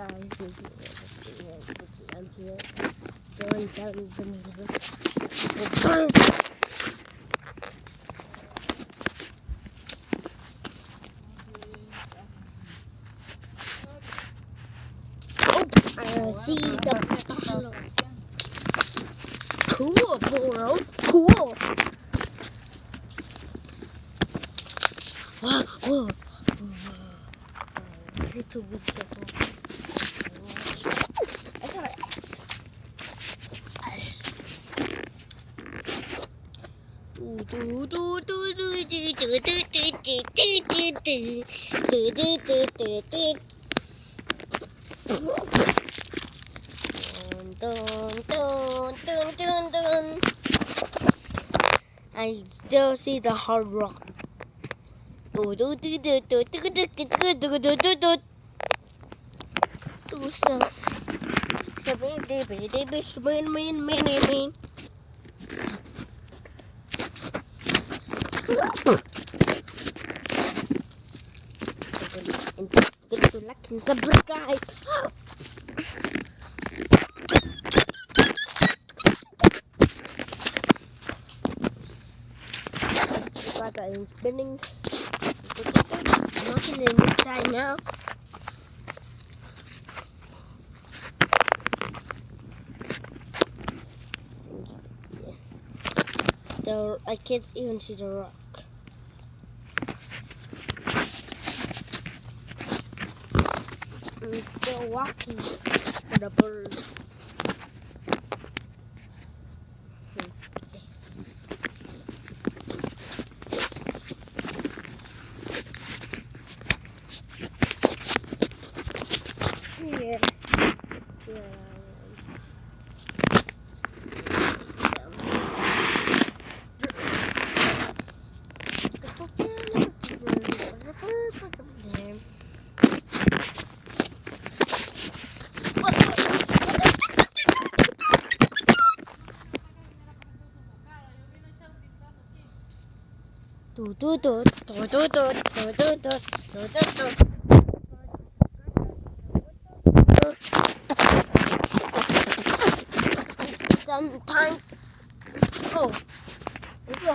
guys, I'm here doing something. I see the buffalo. Cool, bro. Cool. Whoa, whoa. I need to be careful. I got it. I still see the hard rock. I'm spinning. I'm looking in this side now. I can't even see the rock. I'm still walking for the bird. Yeah. Time. Oh.